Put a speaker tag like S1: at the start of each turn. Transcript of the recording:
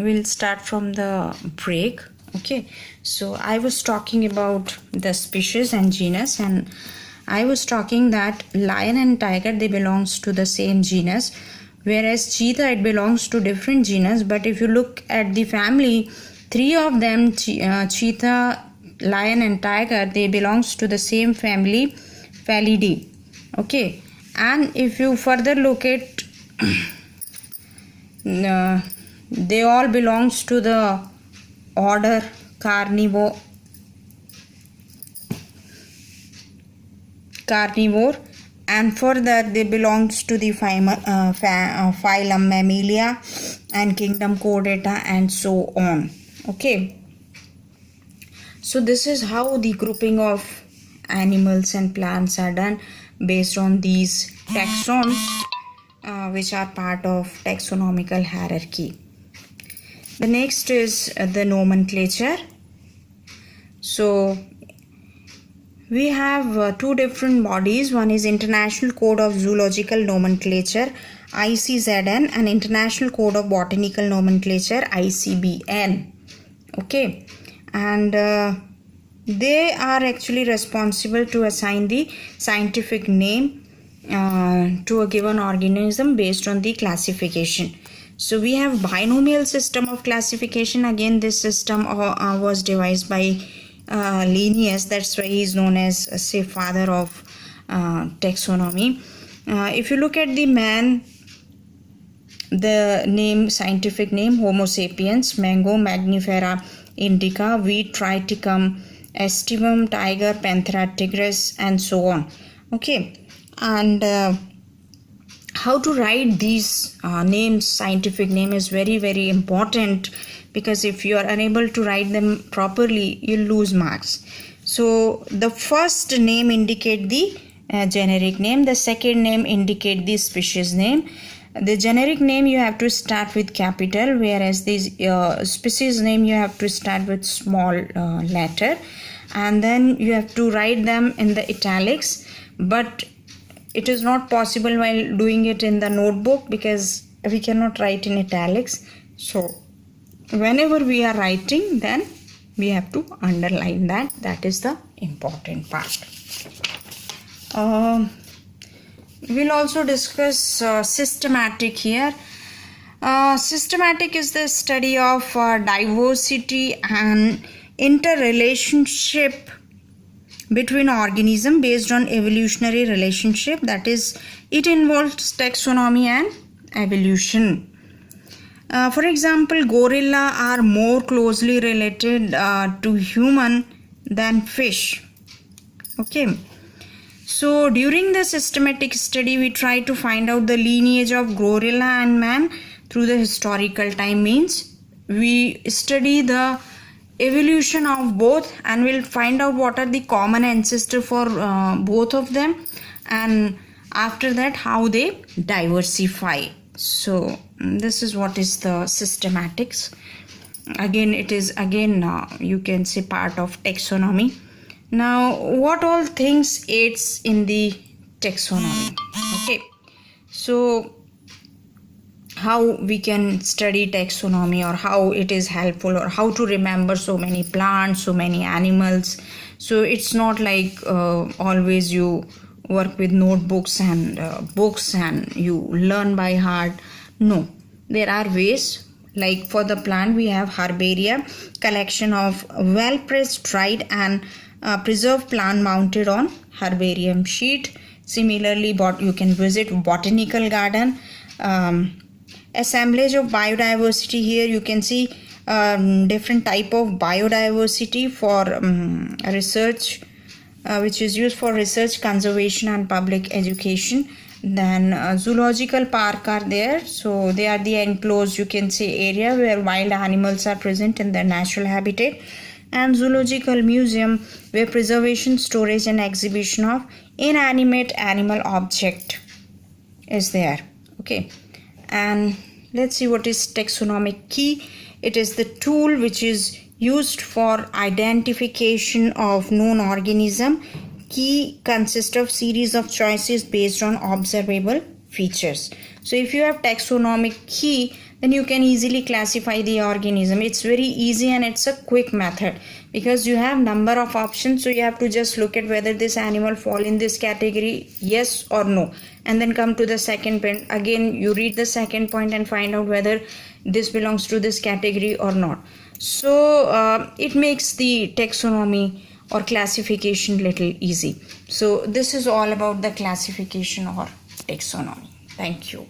S1: we'll start from the break. Okay, so I was talking about the species and genus, and I was talking that lion and tiger, they belongs to the same genus, whereas cheetah, it belongs to different genus. But if you look at the family, three of them, cheetah, lion and tiger, they belongs to the same family, Felidae. Okay, and if you further look at they all belongs to the order carnivore, and further they belongs to the phylum Mammalia and kingdom Chordata and so on. Okay, so this is how the grouping of animals and plants are done based on these taxons, which are part of taxonomical hierarchy. The next is the nomenclature. So we have two different bodies. One is International Code of Zoological Nomenclature, ICZN, and International Code of Botanical Nomenclature, ICBN. Okay, and they are actually responsible to assign the scientific name to a given organism based on the classification. So we have binomial system of classification. Again, this system was devised by Linnaeus. That's why he is known as, say, father of taxonomy. If you look at the man, the name, scientific name, Homo sapiens, mango, Magnifera indica, wheat, Triticum, Estivum, tiger, Panthera tigris, and so on. Okay, and how to write these names, scientific name, is very, very important, because if you are unable to write them properly, you'll lose marks. So the first name indicate the generic name, the second name indicate the species name. The generic name you have to start with capital, whereas this species name you have to start with small letter, and then you have to write them in the italics. But it is not possible while doing it in the notebook, because we cannot write in italics. So whenever we are writing, then we have to underline that. That is the important part. We'll also discuss systematic here. Systematic is the study of diversity and interrelationship between organism based on evolutionary relationship. That is, it involves taxonomy and evolution. For example, gorilla are more closely related to human than fish. Okay, so during the systematic study, we try to find out the lineage of gorilla and man through the historical time. Means we study the evolution of both, and we'll find out what are the common ancestor for both of them, and after that how they diversify. So this is what is the systematics. Again, it is you can say part of taxonomy. Now, what all things aids in the taxonomy? Okay, so how we can study taxonomy, or how it is helpful, or how to remember so many plants, so many animals. So it's not like always you work with notebooks and books and you learn by heart. No, there are ways. Like for the plant, we have herbaria, collection of well pressed, dried and preserved plant mounted on herbarium sheet. Similarly, you can visit botanical garden. Assemblage of biodiversity. Here you can see different type of biodiversity for research, which is used for research, conservation and public education. Then zoological park are there. So they are the enclosed, you can say, area where wild animals are present in their natural habitat. And zoological museum, where preservation, storage and exhibition of inanimate animal object is there. Okay, and let's see what is taxonomic key. It is the tool which is used for identification of known organism. Key consists of series of choices based on observable features. So if you have taxonomic key, then you can easily classify the organism. It's very easy and it's a quick method because you have number of options. So you have to just look at whether this animal fall in this category, yes or no, and then come to the second point. Again, you read the second point and find out whether this belongs to this category or not. So it makes the taxonomy or classification little easy. So this is all about the classification or taxonomy. Thank you.